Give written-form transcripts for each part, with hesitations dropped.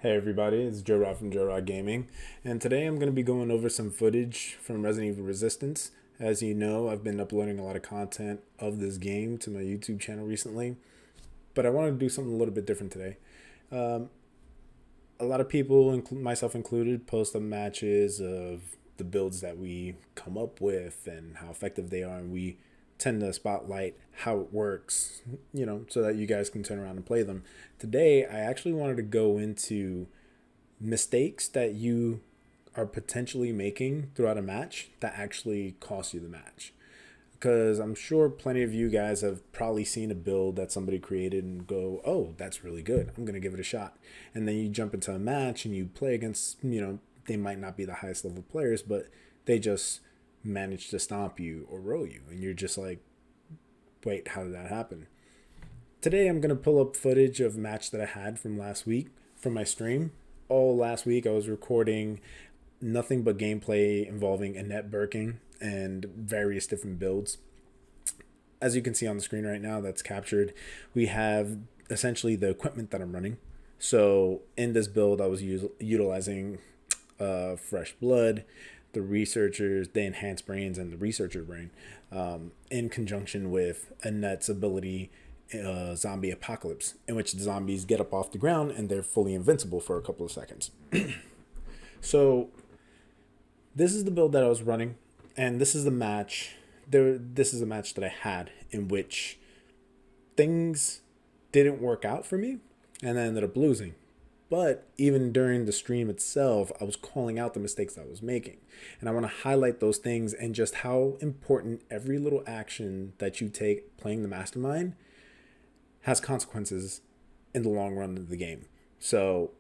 Hey everybody, it's Joe Rod from JoeRodNYC Gaming, and today I'm going to be going over some footage from Resident Evil Resistance. As you know, I've been uploading a lot of content of this game to my YouTube channel recently, but I wanted to do something a little bit different today. Um, a lot of people, myself included, post up matches of the builds that we come up with and how effective they are, and we tend to spotlight how it works, so that you guys can turn around and play them. Today, I actually wanted to go into mistakes that you are potentially making throughout a match that actually cost you the match. Because I'm sure plenty of you guys have probably seen a build that somebody created and go, oh, that's really good. I'm going to give it a shot. And then you jump into a match and you play against, they might not be the highest level players, but they just manage to stomp you or roll you. And you're just like, wait, how did that happen? Today I'm going to pull up footage of a match that I had from last week from my stream. All last week I was recording nothing but gameplay involving Annette Birking and various different builds. As you can see on the screen right now that's captured, we have essentially the equipment that I'm running. So in this build I was utilizing fresh blood, the researchers, the enhanced brains, and the researcher brain, in conjunction with Annette's ability, zombie apocalypse, in which the zombies get up off the ground and they're fully invincible for a couple of seconds. So this is the build that I was running, and this is the match. This is a match that I had in which things didn't work out for me, and I ended up losing. But even during the stream itself, I was calling out the mistakes I was making. And I want to highlight those things and just how important every little action that you take playing the mastermind has consequences in the long run of the game. So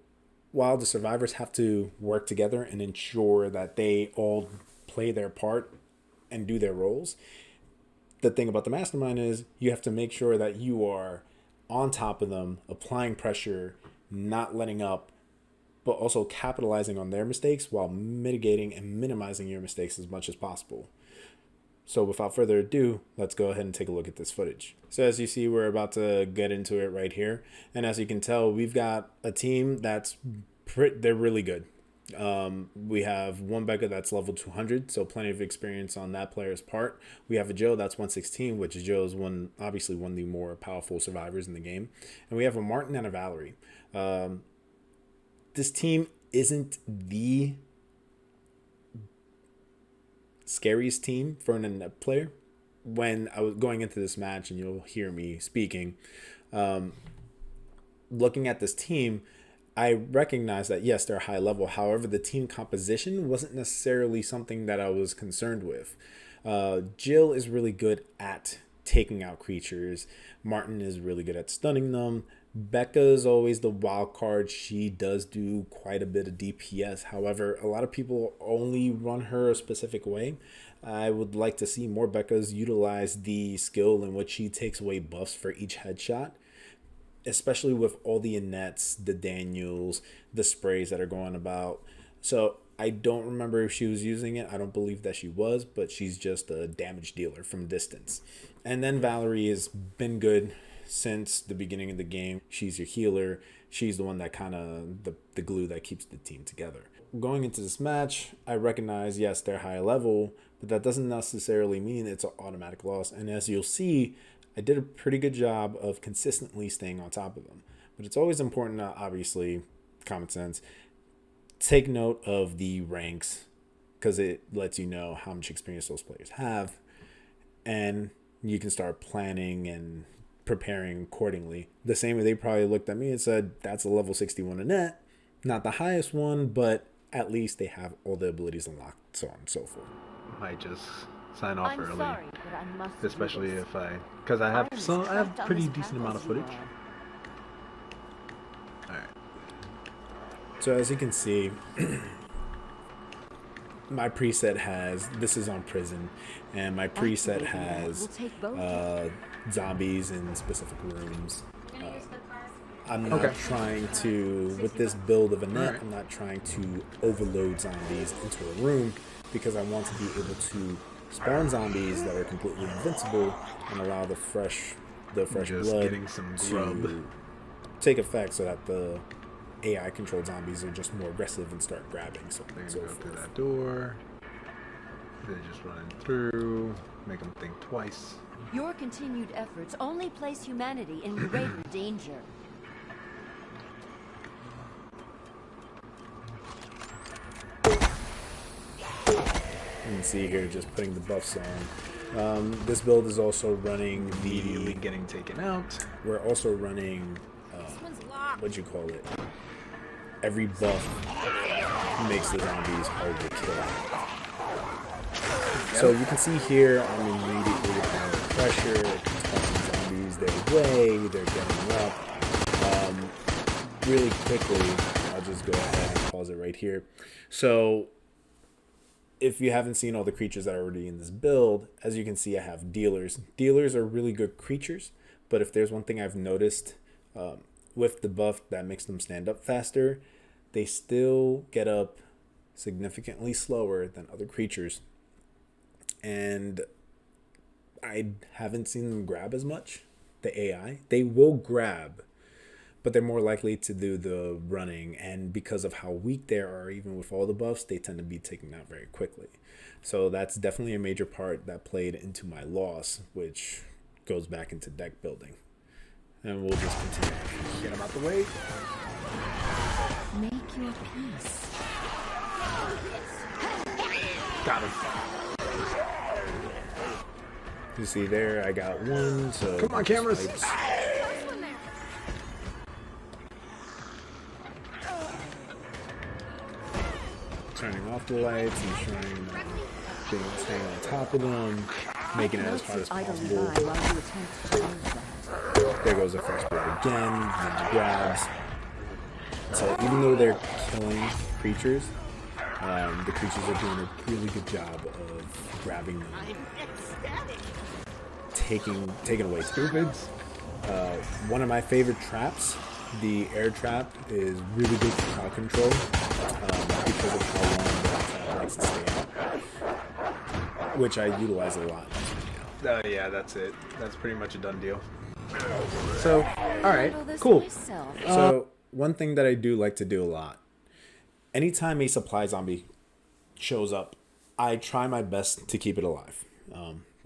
while the survivors have to work together and ensure that they all play their part and do their roles, the thing about the mastermind is you have to make sure that you are on top of them, applying pressure, not letting up, but also capitalizing on their mistakes while mitigating and minimizing your mistakes as much as possible. So without further ado, let's go ahead and take a look at this footage. So as you see, we're about to get into it right here. And as you can tell, we've got a team they're really good. We have one Becca that's level 200, so plenty of experience on that player's part. We have a Joe that's 116, which is Joe's obviously one of the more powerful survivors in the game. And we have a Martin and a Valerie. This team isn't the scariest team for an Annette player. When I was going into this match, and you'll hear me speaking, looking at this team, I recognize that, yes, they're high level. However, the team composition wasn't necessarily something that I was concerned with. Jill is really good at taking out creatures. Martin is really good at stunning them. Becca is always the wild card. She does do quite a bit of DPS. However, a lot of people only run her a specific way. I would like to see more Beccas utilize the skill in which she takes away buffs for each headshot, especially with all the Annettes, the Daniels, the sprays that are going about. So I don't remember if she was using it. I don't believe that she was, but she's just a damage dealer from distance. And then Valerie has been good since the beginning of the game. She's your healer. She's the one that kind of the glue that keeps the team together. Going into this match, I recognize, yes, they're high level, but that doesn't necessarily mean it's an automatic loss. And as you'll see, I did a pretty good job of consistently staying on top of them. But it's always important to, obviously, common sense, take note of the ranks, because it lets you know how much experience those players have. And you can start planning and preparing accordingly. The same way they probably looked at me and said, that's a level 61 Annette. Not the highest one, but at least they have all the abilities unlocked, so on and so forth. Might just sign off early, sorry, but I must especially if because I have pretty decent amount of footage. Alright. So as you can see, my preset has, this is on prison, and my preset has zombies in specific rooms. I'm not trying to, with this build of Annette, I'm not trying to overload zombies into a room, because I want to be able to spawn zombies that are completely invincible and allow the fresh blood to take effect, so that the AI controlled zombies are just more aggressive and start grabbing. So they're gonna go through that door. They're just running through. Make them think twice. Your continued efforts only place humanity in greater danger. You can see here just putting the buffs on. This build is also running Immediately getting taken out. We're also running, what'd you call it? Every buff makes the zombies hard to kill. So you can see here, I'm immediately applying pressure, tossing zombies their way, they're getting up. Really quickly, I'll just go ahead and pause it right here. So if you haven't seen all the creatures that are already in this build, as you can see, I have dealers. Dealers are really good creatures, but if there's one thing I've noticed with the buff that makes them stand up faster, they still get up significantly slower than other creatures. And I haven't seen them grab as much, the AI. They will grab, but they're more likely to do the running, and because of how weak they are, even with all the buffs, they tend to be taken out very quickly. So that's definitely a major part that played into my loss, which goes back into deck building. And we'll just continue. Get them out the way. Make your peace. Got him. You see there, I got one. So come on, cameras. Turning off the lights and staying on top of them, making it as hard as possible. There goes the first blow again, and the grabs. So even though they're killing creatures, the creatures are doing a really good job of grabbing them, taking away stupids. One of my favorite traps, the air trap, is really good for crowd control because of how long that trap likes to stay out, which I utilize a lot. Yeah, that's it. That's pretty much a done deal. So, all right, cool. So one thing that I do like to do a lot, anytime a supply zombie shows up, I try my best to keep it alive.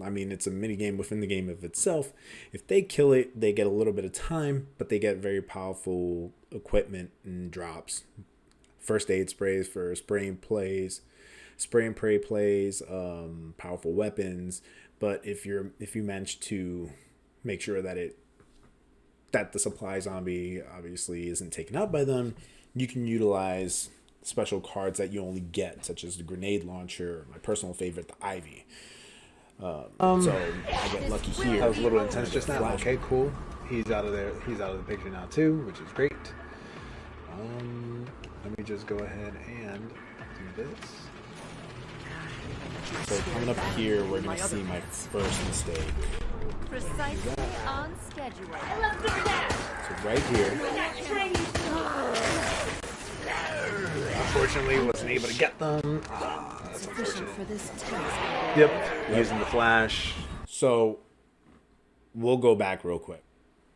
I mean, it's a mini game within the game of itself. If they kill it, they get a little bit of time, but they get very powerful equipment and drops. First aid sprays for spray and pray plays, powerful weapons. But if you manage to make sure that the supply zombie obviously isn't taken out by them, you can utilize special cards that you only get, such as the grenade launcher, my personal favorite, the Ivy. So I get lucky here. That was a little intense just now. Okay, cool. He's out of there. He's out of the picture now too, which is great. Let me just go ahead and do this. So coming up here, we're gonna see my first mistake. Precisely on schedule. I love doing that. So right here. Unfortunately, wasn't able to get them. That's Sufficient for this task. Yep. Using the flash. So we'll go back real quick.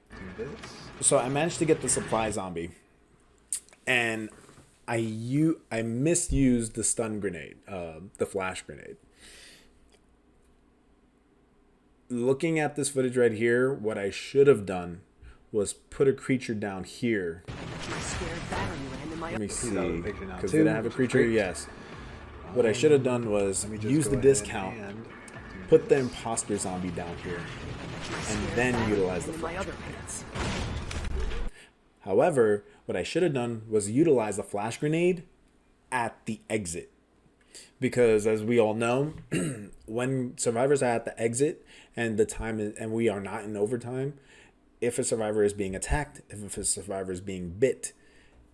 Do this. So I managed to get the supply zombie, and I misused the stun grenade, the flash grenade. Looking at this footage right here, what I should have done was put a creature down here. Let me see, because did I have a creature? Yes. What I should have done was use the discount, put the imposter zombie down here, and then utilize the flash grenades. However, what I should have done was utilize the flash grenade at the exit. Because as we all know, when survivors are at the exit and and we are not in overtime, if a survivor is being attacked, if a survivor is being bit,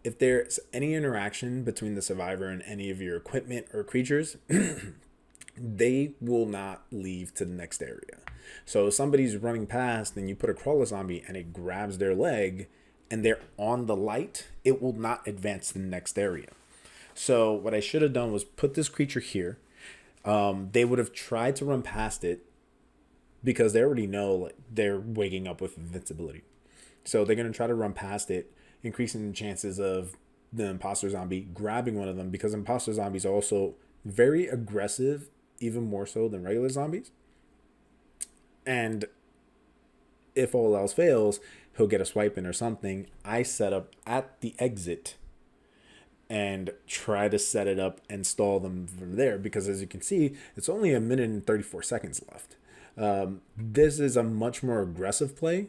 if there's any interaction between the survivor and any of your equipment or creatures, they will not leave to the next area. So if somebody's running past and you put a crawler zombie and it grabs their leg and they're on the light, it will not advance to the next area. So what I should have done was put this creature here. They would have tried to run past it because they already know they're waking up with invincibility. So they're going to try to run past it, increasing the chances of the imposter zombie grabbing one of them, because imposter zombies are also very aggressive, even more so than regular zombies. And if all else fails, he'll get a swipe in or something. I set up at the exit and try to set it up and stall them from there, because as you can see, it's only 1 minute and 34 seconds left. This is a much more aggressive play.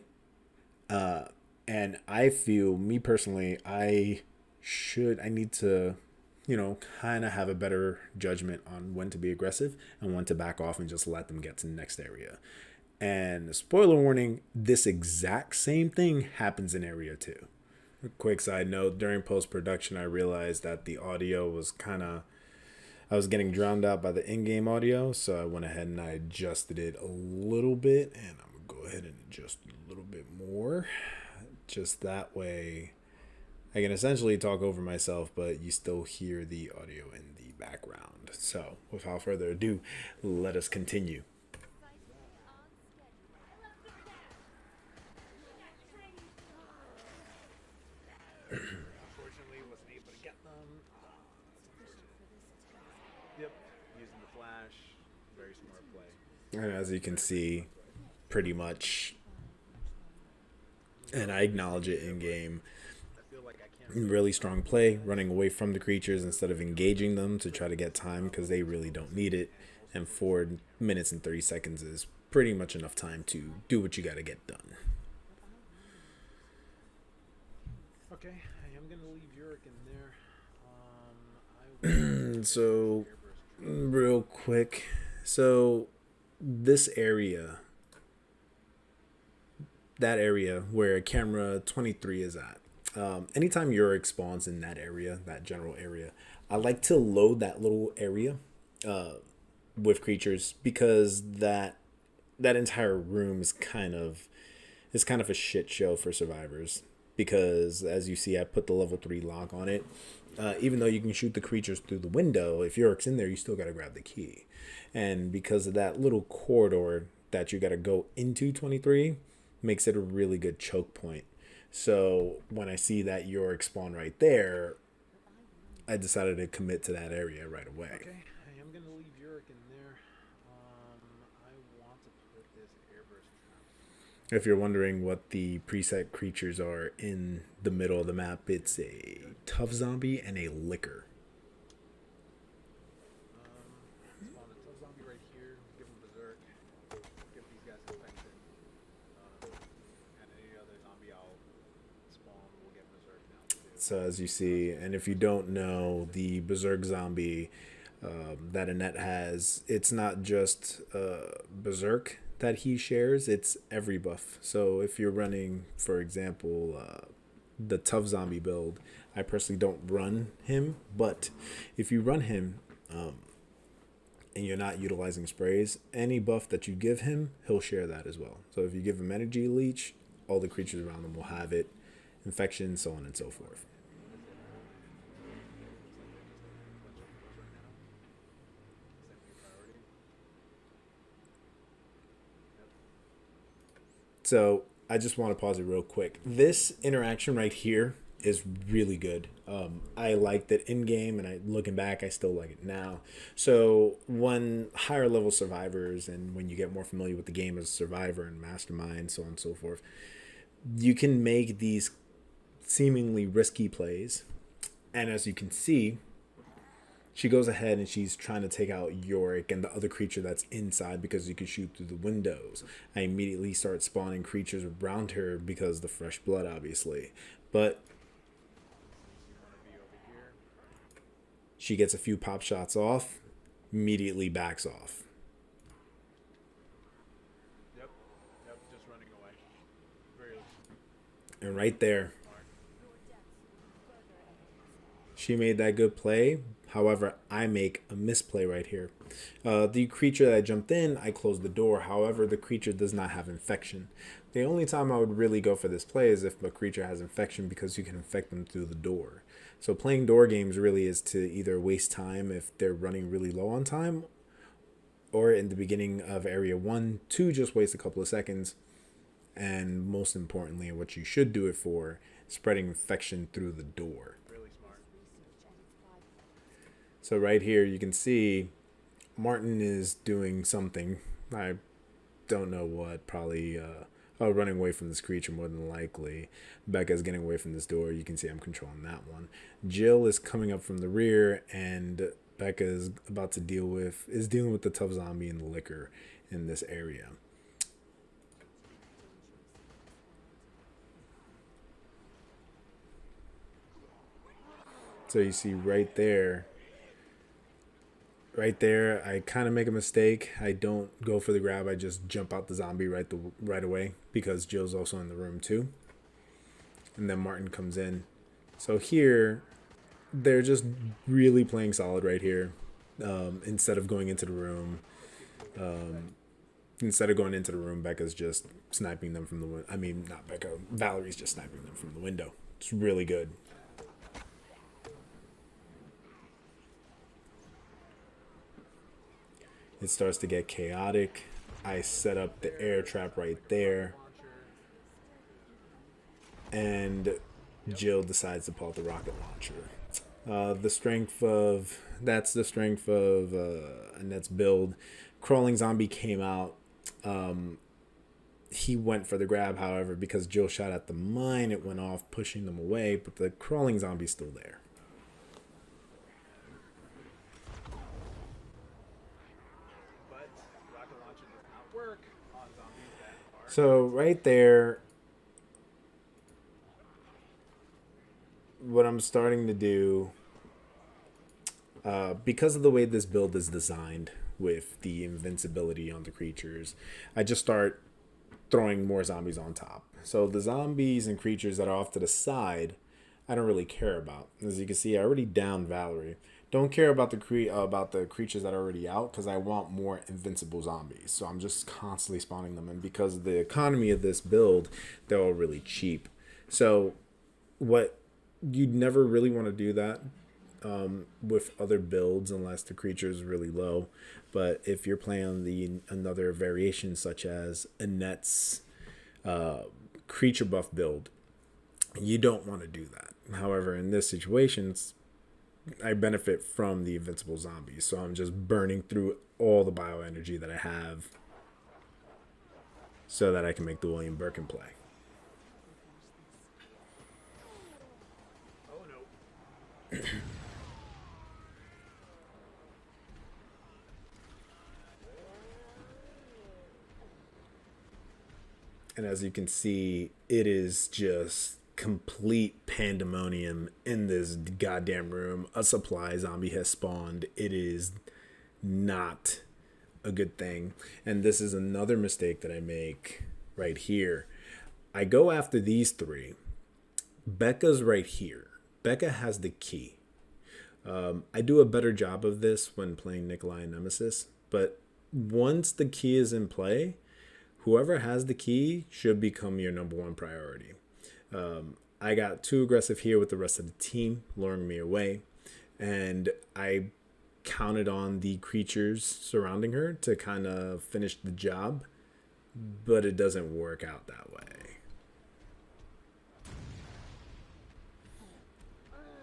And I feel, me personally, I need to, kind of have a better judgment on when to be aggressive and when to back off and just let them get to the next area. And spoiler warning, this exact same thing happens in area 2. A quick side note, during post-production, I realized that the audio was I was getting drowned out by the in-game audio, so I went ahead and I adjusted it a little bit, and I'm going to go ahead and adjust a little bit more. Just that way, I can essentially talk over myself, but you still hear the audio in the background. So, without further ado, let us continue. Unfortunately, wasn't able to get them. Yep, using the flash. Very smart play. And as you can see, pretty much, and I acknowledge it in game, I feel like I can't. really strong play, running away from the creatures instead of engaging them to try to get time, because they really don't need it. And 4 minutes and 30 seconds is pretty much enough time to do what you got to get done. Okay, I am gonna leave Yurik in there. So, real quick, so this area, that area where camera 23 is at, anytime Yurik spawns in that area, that general area, I like to load that little area with creatures, because that entire room is kind of a shit show for survivors. Because as you see, I put the level 3 lock on it. Even though you can shoot the creatures through the window, if Yurik's in there, you still got to grab the key. And because of that little corridor that you got to go into 23, makes it a really good choke point. So when I see that Yurik spawn right there, I decided to commit to that area right away. Okay, I am gonna leave Yurik in there. I want to put this airburst trap. If you're wondering what the preset creatures are in the middle of the map, it's a tough zombie and a licker. Spawn a tough zombie right here. Give him berserk. Give these guys infection. And any other zombie I'll spawn will get berserk now too. So as you see, and if you don't know, the berserk zombie that Annette has, it's not just berserk that he shares, it's every buff. So if you're running, for example, the tough zombie build, I personally don't run him, but if you run him and you're not utilizing sprays, any buff that you give him, he'll share that as well. So if you give him energy leech, all the creatures around him will have it, infection, so on and so forth. So I just want to pause it real quick. This interaction right here is really good. I liked it in game, and looking back, I still like it now. So when higher level survivors, and when you get more familiar with the game as a survivor and mastermind, so on and so forth, you can make these seemingly risky plays. And as you can see, she goes ahead and she's trying to take out Yorick and the other creature that's inside, because you can shoot through the windows. I immediately start spawning creatures around her because the fresh blood, obviously. But she gets a few pop shots off, immediately backs off. Yep, just running away. And right there, she made that good play. However, I make a misplay right here. The creature that jumped in, I closed the door. However, the creature does not have infection. The only time I would really go for this play is if a creature has infection, because you can infect them through the door. So playing door games really is to either waste time if they're running really low on time, or in the beginning of area 1 to just waste a couple of seconds. And most importantly, what you should do it for, spreading infection through the door. Really smart. So right here you can see Martin is doing something. I don't know what. Probably running away from this creature more than likely. Becca's getting away from this door. You can see I'm controlling that one. Jill is coming up from the rear, and Becca is about to dealing with the tough zombie and the liquor in this area. So you see right there, I kind of make a mistake. I don't go for the grab. I just jump out the zombie right away because Jill's also in the room too. And then Martin comes in. So here, they're just really playing solid right here. Instead of going into the room, Becca's just sniping them from the window. I mean, not Becca. Valerie's just sniping them from the window. It's really good. It starts to get chaotic. I set up the air trap right there. And Jill decides to pull out the rocket launcher. The strength of Annette's build. Crawling zombie came out. He went for the grab, however, because Jill shot at the mine, it went off, pushing them away, but the crawling zombie's still there. But rocket launcher does not work on zombies that are. So right there, what I'm starting to do, because of the way this build is designed with the invincibility on the creatures, I just start throwing more zombies on top. So the zombies and creatures that are off to the side, I don't really care about. As you can see, I already downed Valerie. Don't care about the creatures that are already out because I want more invincible zombies. So I'm just constantly spawning them. And because of the economy of this build, they're all really cheap. So what you'd never really want to do that with other builds unless the creature is really low. But if you're playing another variation such as Annette's creature buff build, you don't want to do that. However, in this situation, I benefit from the invincible zombies, so I'm just burning through all the bioenergy that I have so that I can make the William Birkin play. Oh no. And as you can see, it is just complete pandemonium in this goddamn room. A supply zombie has spawned. It is not a good thing. And this is another mistake that I make right here. I go after these three. Becca's right here. Becca has the key. I do a better job of this when playing Nikolai and Nemesis, but once the key is in play, whoever has the key should become your number one priority. I got too aggressive here with the rest of the team, luring me away, and I counted on the creatures surrounding her to kind of finish the job, but it doesn't work out that way.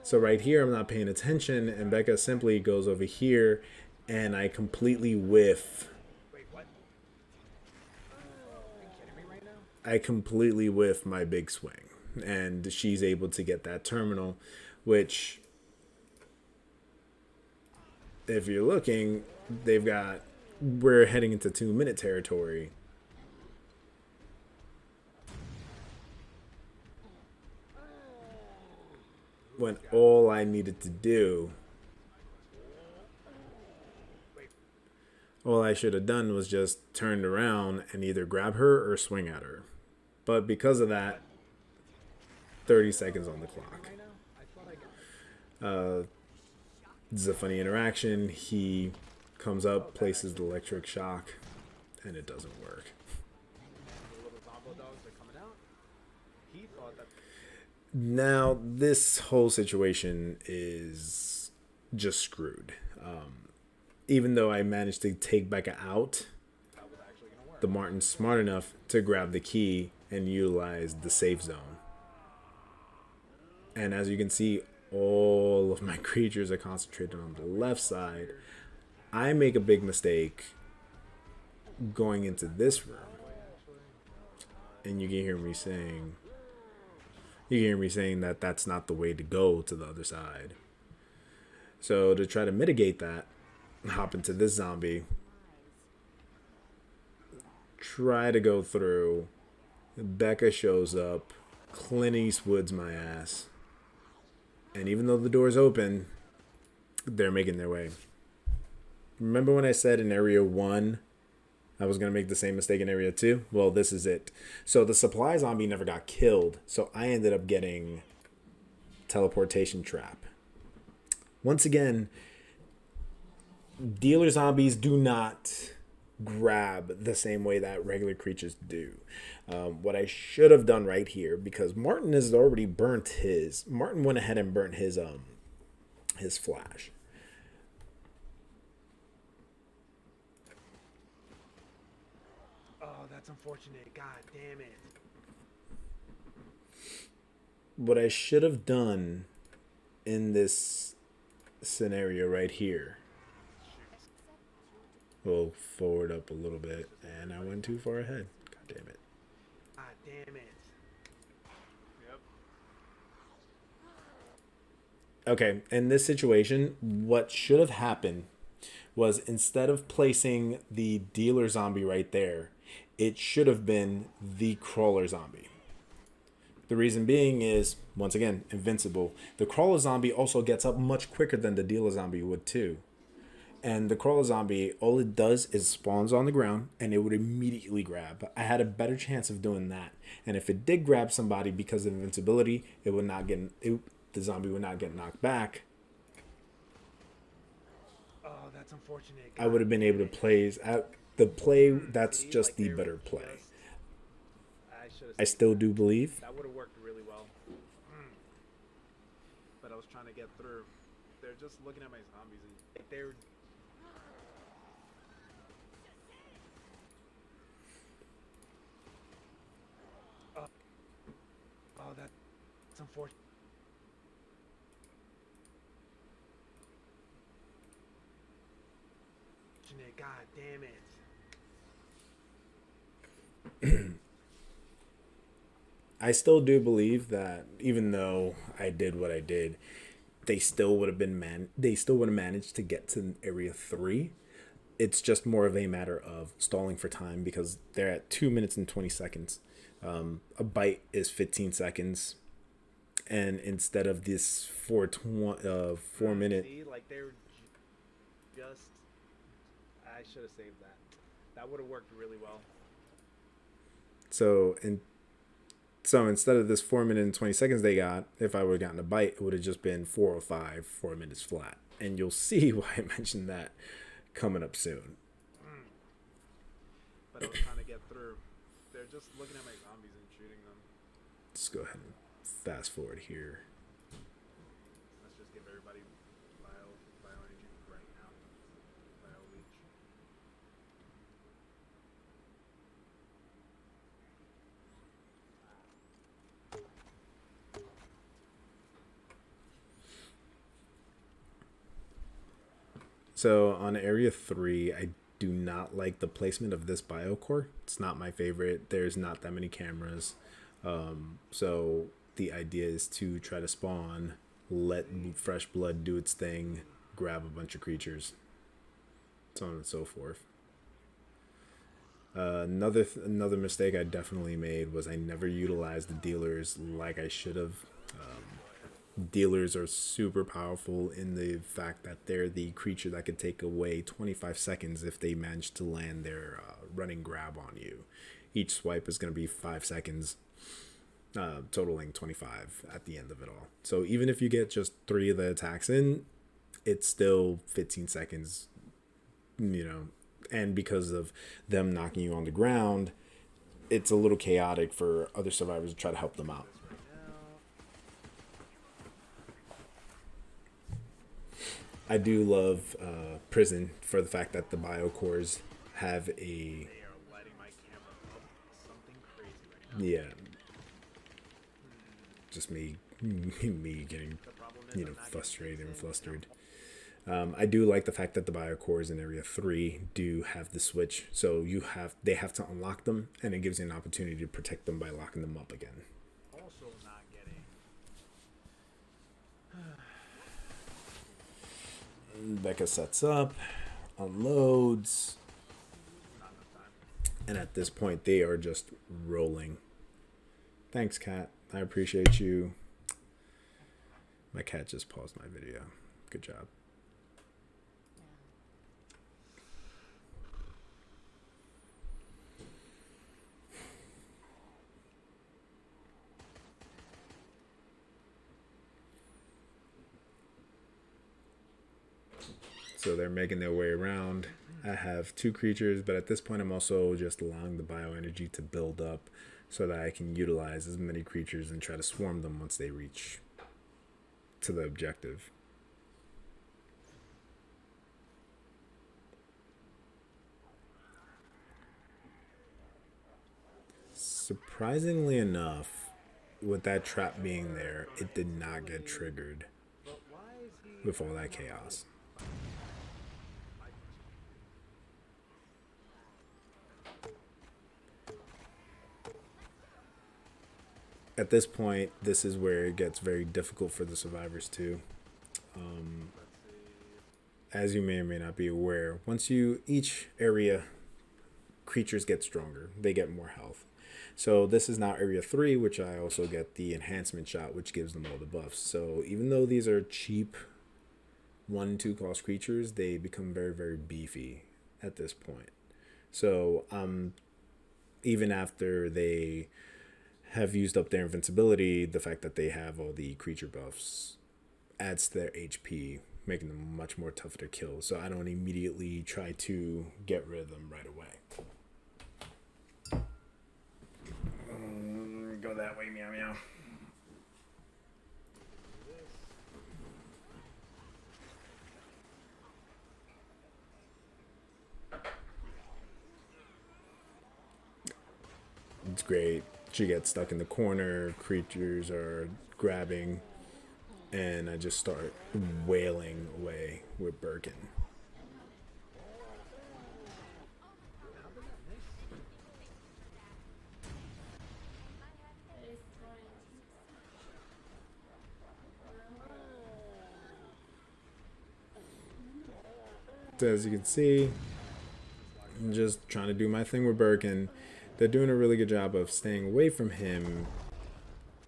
So right here, I'm not paying attention, and Becca simply goes over here, and I completely whiff. Wait, what? Are you kidding me right now? I completely whiff my big swing, and she's able to get that terminal, which, if you're looking, we're heading into 2-minute territory. When all I needed to do, all I should have done was just turned around and either grab her or swing at her. But because of that, 30 seconds on the clock. Right now? I thought I got it. This is a funny interaction. He comes up, places the electric shock, and it doesn't work. The little zombo dogs are coming out. He thought that. Now, this whole situation is just screwed. Even though I managed to take Becca out, That was actually gonna work. the Martin's smart enough to grab the key and utilize the safe zone. And as you can see, all of my creatures are concentrated on the left side. I make a big mistake going into this room. And you can hear me saying that that's not the way to go to the other side. So to try to mitigate that, hop into this zombie, try to go through. Becca shows up, Clint Eastwood's my ass. And even though the door's open, they're making their way. Remember when I said in Area 1 I was going to make the same mistake in Area 2? Well, this is it. So the supply zombie never got killed, so I ended up getting teleportation trap. Once again, dealer zombies do not grab the same way that regular creatures do. What I should have done right here, because Martin has already burnt his. Martin went ahead and burnt his flash. Oh, that's unfortunate. God damn it. What I should have done in this scenario right here. We'll forward up a little bit, and I went too far ahead. God damn it. God damn it. Yep. Okay, in this situation, what should have happened was instead of placing the dealer zombie right there, it should have been the crawler zombie. The reason being is, once again, invincible. The crawler zombie also gets up much quicker than the dealer zombie would too. And the crawler zombie, all it does is spawns on the ground and it would immediately grab. I had a better chance of doing that. And if it did grab somebody because of invincibility, it would not get the zombie would not get knocked back. Oh, that's unfortunate. I would have been able to play the play. That's See, just like, the they were better play. I I still do believe. that would have worked really well. But I was trying to get through. They're just looking at my zombies and like, they're. Oh, that's unfortunate. God damn it. I still do believe that even though I did what I did, they still would have managed to get to area 3. It's just more of a matter of stalling for time because they're at 2 minutes and 20 seconds. A bite is 15 seconds, and instead of this 4 minute. See, like they were just. I should have saved that. That would have worked really well. So instead of this 4 minute and 20 seconds they got, if I would have gotten a bite, it would have just been 4:05, 4 minutes flat. And you'll see why I mentioned that coming up soon. But I was trying to get through. They're just looking at my zombies and shooting them. Let's go ahead and fast forward here. Let's just give everybody bio energy right now. Bio leech. So on area 3, I do not like the placement of this biocore. It's not my favorite. There's not that many cameras. So the idea is to try to spawn, let fresh blood do its thing, grab a bunch of creatures, so on and so forth. Another mistake I definitely made was I never utilized the dealers like I should have. Dealers are super powerful in the fact that they're the creature that could take away 25 seconds if they manage to land their running grab on you. Each swipe is going to be 5 seconds, totaling 25 at the end of it all. So even if you get just 3 of the attacks in, it's still 15 seconds, and because of them knocking you on the ground, it's a little chaotic for other survivors to try to help them out. I do love Prison for the fact that the biocores have a. They are lighting my camera up something crazy right now. Yeah. Just me me getting, The problem is I'm not getting frustrated and pieces, flustered. I do like the fact that the biocores in Area 3 do have the switch, so they have to unlock them, and it gives you an opportunity to protect them by locking them up again. Also not getting. Becca sets up, unloads, Not enough time. and at this point they are just rolling. Thanks, cat. I appreciate you. My cat just paused my video. Good job. So they're making their way around. I have 2 creatures, but at this point I'm also just allowing the bioenergy to build up so that I can utilize as many creatures and try to swarm them once they reach to the objective. Surprisingly enough, with that trap being there, it did not get triggered But why is he? with all that chaos. At this point, this is where it gets very difficult for the survivors too. As you may or may not be aware, each area creatures get stronger, they get more health. So this is now area 3, which I also get the enhancement shot, which gives them all the buffs. So even though these are cheap 1-2 cost creatures, they become very, very beefy at this point. So even after they have used up their invincibility, the fact that they have all the creature buffs adds to their HP, making them much more tougher to kill. So I don't immediately try to get rid of them right away. Go that way, meow meow. It's great. She gets stuck in the corner, creatures are grabbing, and I just start wailing away with Birkin. So as you can see, I'm just trying to do my thing with Birkin. They're doing a really good job of staying away from him,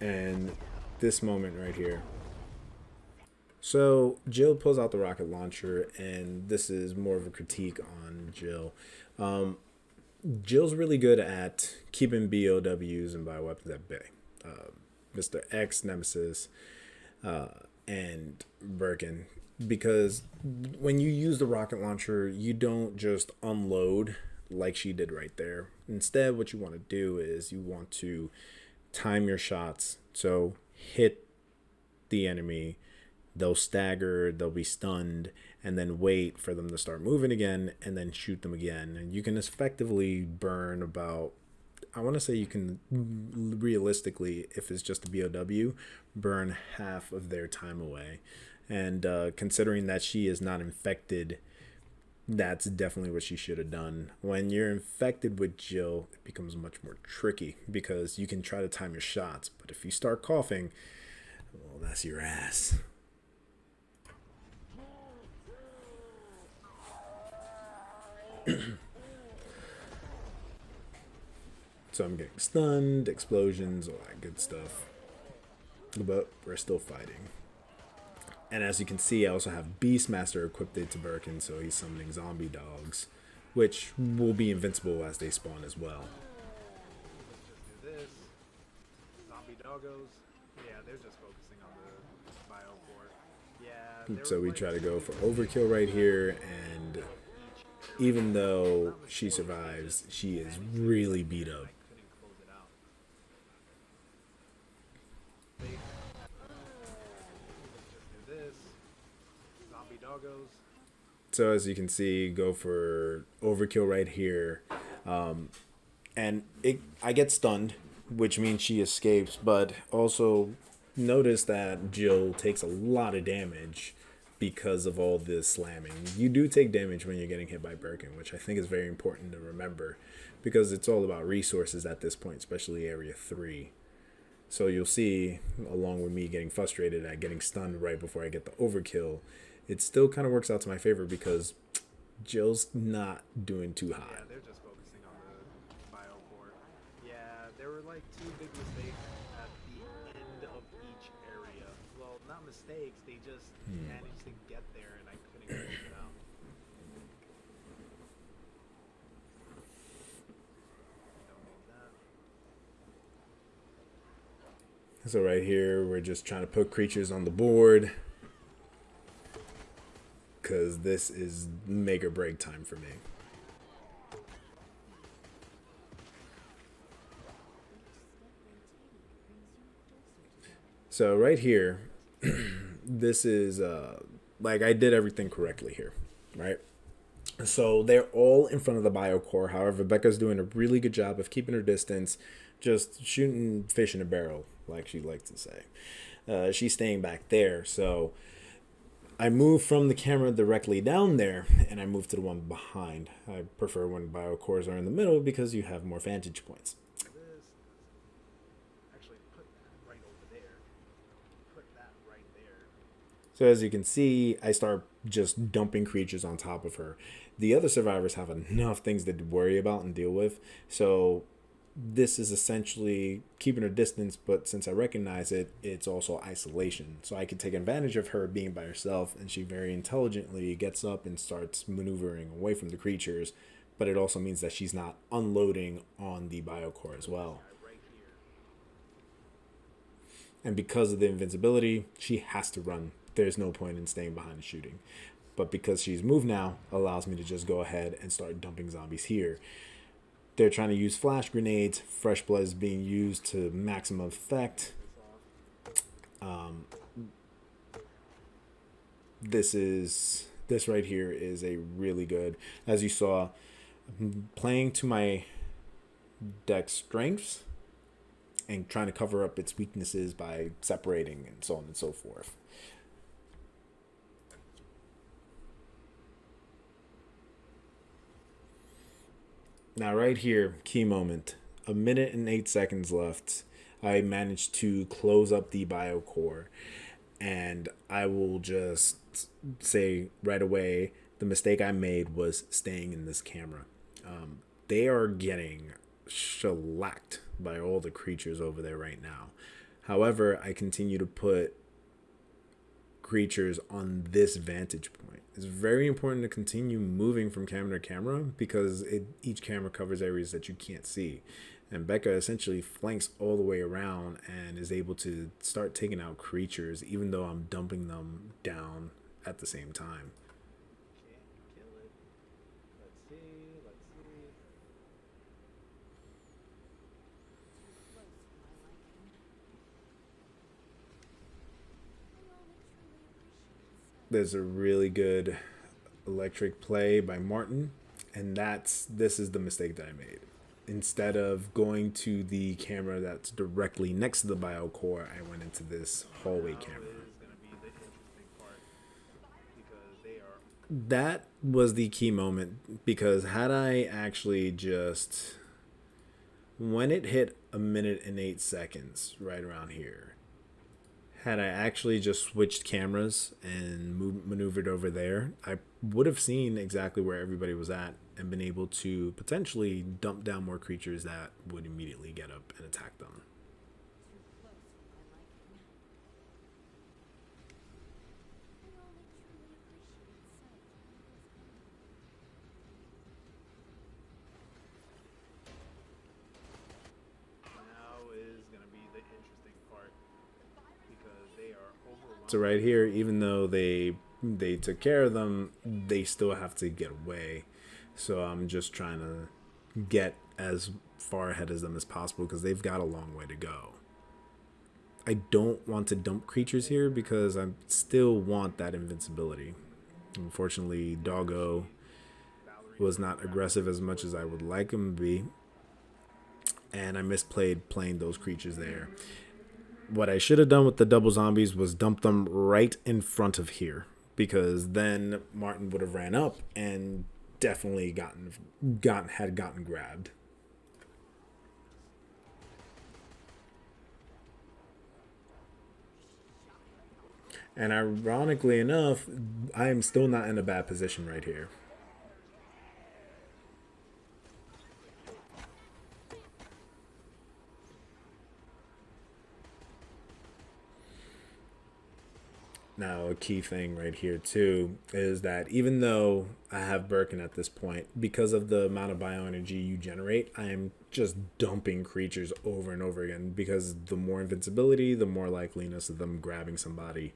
and this moment right here. So Jill pulls out the rocket launcher, and this is more of a critique on Jill. Jill's really good at keeping BOWs and bioweapons at bay. Mr. X, Nemesis, and Birkin. Because when you use the rocket launcher, you don't just unload like she did right there. Instead, what you want to do is you want to time your shots. So hit the enemy, they'll stagger, they'll be stunned, and then wait for them to start moving again, and then shoot them again. And you can effectively burn about, I want to say you can realistically, if it's just a BOW, burn half of their time away. And considering that she is not infected, that's definitely what she should have done. When you're infected with Jill, it becomes much more tricky because you can try to time your shots, but if you start coughing, well, that's your ass. So I'm getting stunned, explosions, all that good stuff. But we're still fighting. And as you can see, I also have Beastmaster equipped to Birkin, so he's summoning zombie dogs, which will be invincible as they spawn as well. Let's just do this. Zombie doggos. Yeah, they're just focusing on the bio core. Yeah. So we try to go for overkill right here, and even though she survives, she is really beat up. Couldn't close it out. Let's just do this. Zombie doggos. So as you can see, go for overkill right here. And I get stunned, which means she escapes, but also notice that Jill takes a lot of damage because of all this slamming. You do take damage when you're getting hit by Birkin, which I think is very important to remember because it's all about resources at this point, especially Area 3. So you'll see, along with me getting frustrated at getting stunned right before I get the overkill, it still kind of works out to my favor because Jill's not doing too Yeah, hot. they're just focusing on the biocore. Yeah, there were like two big mistakes at the end of each area. Well, not mistakes, they just managed to get there and I couldn't close it out. Don't need that. So right here, we're just trying to put creatures on the board because this is make or break time for me. So right here, this is like I did everything correctly here, right? So they're all in front of the biocore. However, Becca's doing a really good job of keeping her distance, just shooting fish in a barrel, like she likes to say. She's staying back there. So I move from the camera directly down there, and I move to the one behind. I prefer when biocores are in the middle because you have more vantage points. This actually put that right over there. Put that right there. So as you can see, I start just dumping creatures on top of her. The other survivors have enough things to worry about and deal with. So this is essentially keeping her distance, but since I recognize it, it's also isolation. So I can take advantage of her being by herself, and she very intelligently gets up and starts maneuvering away from the creatures. But it also means that she's not unloading on the biocore as well. Right here. And because of the invincibility, she has to run. There's no point in staying behind and shooting. But because she's moved now, allows me to just go ahead and start dumping zombies here. They're trying to use flash grenades. Fresh blood is being used to maximum effect. This right here is a really good, as you saw, playing to my deck strengths and trying to cover up its weaknesses by separating and so on and so forth. Now right here, key moment. 1 minute and 8 seconds left. I managed to close up the biocore, and I will just say right away the mistake I made was staying in this camera. They are getting shellacked by all the creatures over there right now. However, I continue to put creatures on this vantage point. It's very important to continue moving from camera to camera because each camera covers areas that you can't see. And Becca essentially flanks all the way around and is able to start taking out creatures even though I'm dumping them down at the same time. Can't kill it. Let's see. Let's see. There's a really good electric play by Martin, and this is the mistake that I made. Instead of going to the camera that's directly next to the biocore, I went into this hallway camera. Now is going to be the interesting part because they are That was the key moment because had I actually just, when it hit 1 minute and 8 seconds right around here, had I actually just switched cameras and maneuvered over there, I would have seen exactly where everybody was at and been able to potentially dump down more creatures that would immediately get up and attack them. now is going to be the interesting part because they are overwhelmed. So right here, even though they took care of them, they still have to get away. So I'm just trying to get as far ahead as them as possible because they've got a long way to go. I don't want to dump creatures here because I still want that invincibility. Unfortunately, Doggo was not aggressive as much as I would like him to be, and I misplayed playing those creatures there. What I should have done with the double zombies was dump them right in front of here, because then Martin would have ran up and definitely gotten grabbed. And ironically enough, I am still not in a bad position right here. Now, a key thing right here too is that even though I have Birkin at this point, because of the amount of bioenergy you generate, I am just dumping creatures over and over again, because the more invincibility, the more likeliness of them grabbing somebody.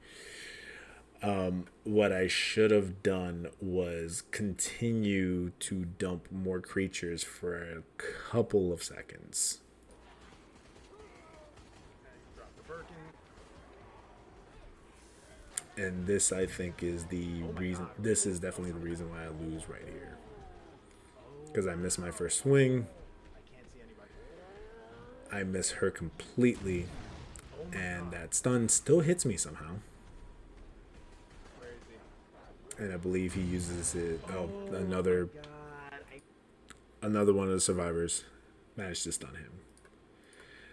What I should have done was continue to dump more creatures for a couple of seconds. Drop the Birkin. And this, I think, is the reason. God. This is definitely the reason why I lose right here. Because I miss my first swing. I can't see anybody. I miss her completely. Oh my And God. that stun still hits me somehow. Where is he? And I believe he uses it. Oh, another God. another one of the survivors managed to stun him.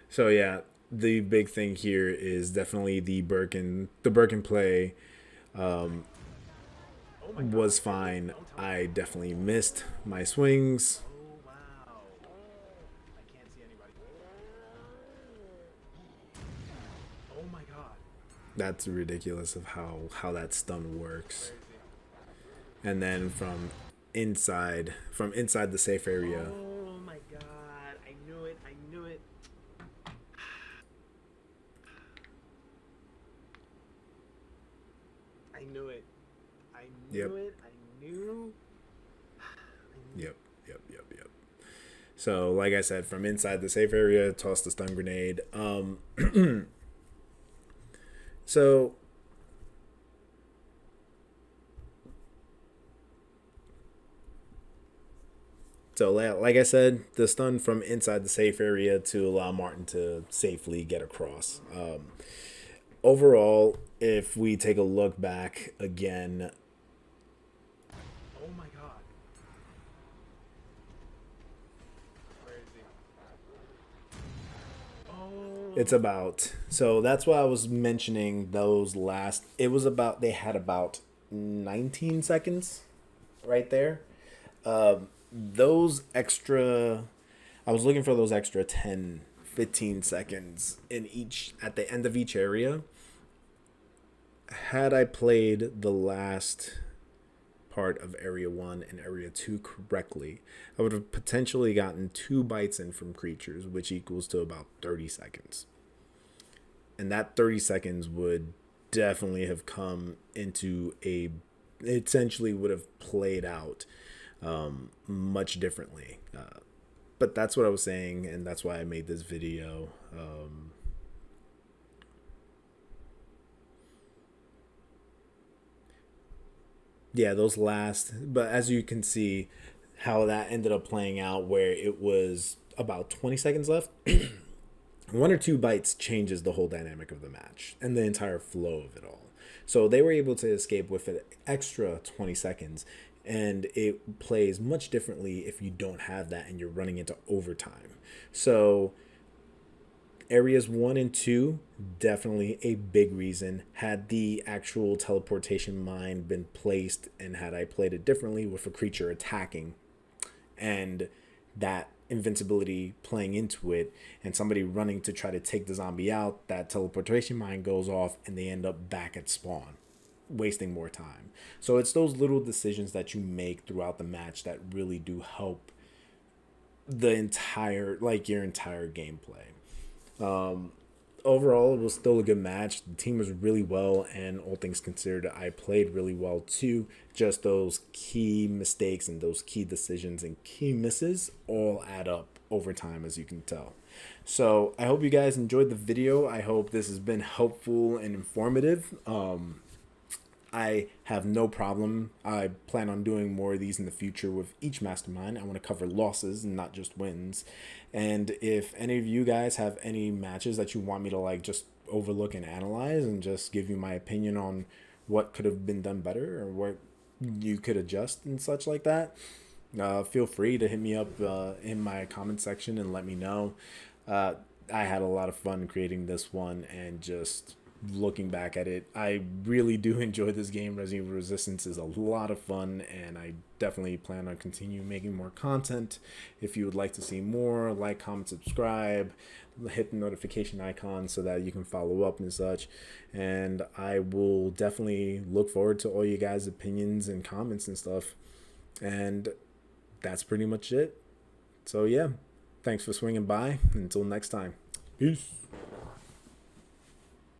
So yeah, the big thing here is definitely the Birkin play Oh my God. was fine. Don't tell me. I definitely missed my swings. Oh wow. I can't see anybody. Oh my God. That's ridiculous of how that stun works. Where is he? And then from inside the safe area, Oh my God. I knew it. I knew it. I knew it. I knew Yep. it. I knew. Yep. So, like I said, from inside the safe area, toss the stun grenade. So like I said, the stun from inside the safe area to allow Martin to safely get across. Overall, if we take a look back again, Oh my God. Where is he? Oh. it's about, so that's why I was mentioning those last, it was about, they had about 19 seconds right there. Those extra, I was looking for those extra 10, 15 seconds in each, at the end of each area. Had I played the last part of area 1 and area 2 correctly, I would have potentially gotten 2 bites in from creatures, which equals to about 30 seconds. And that 30 seconds would definitely have come into a, essentially would have played out much differently. But that's what I was saying, and that's why I made this video. Yeah, those last, but as you can see how that ended up playing out, where it was about 20 seconds left. 1 or 2 bites changes the whole dynamic of the match and the entire flow of it all. So they were able to escape with an extra 20 seconds, and it plays much differently if you don't have that and you're running into overtime. So areas 1 and 2, definitely a big reason. Had the actual teleportation mine been placed, and had I played it differently with a creature attacking and that invincibility playing into it, and somebody running to try to take the zombie out, that teleportation mine goes off and they end up back at spawn, wasting more time. So it's those little decisions that you make throughout the match that really do help the entire, like, your entire gameplay. Overall, it was still a good match. The team was really well, and all things considered, I played really well too. Just those key mistakes and those key decisions and key misses all add up over time, as you can tell. So I hope you guys enjoyed the video. I hope this has been helpful and informative. I have no problem. I plan on doing more of these in the future with each mastermind. I want to cover losses and not just wins. And if any of you guys have any matches that you want me to, like, just overlook and analyze and just give you my opinion on what could have been done better or what you could adjust and such like that. Feel free to hit me up in my comment section and let me know. I had a lot of fun creating this one, and just looking back at it, I really do enjoy this game. Resident Evil Resistance is a lot of fun, and I definitely plan on continuing making more content. If you would like to see more, like, comment, subscribe, hit the notification icon so that you can follow up and such. And I will definitely look forward to all you guys' opinions and comments and stuff. And that's pretty much it. So yeah, thanks for swinging by. Until next time, peace.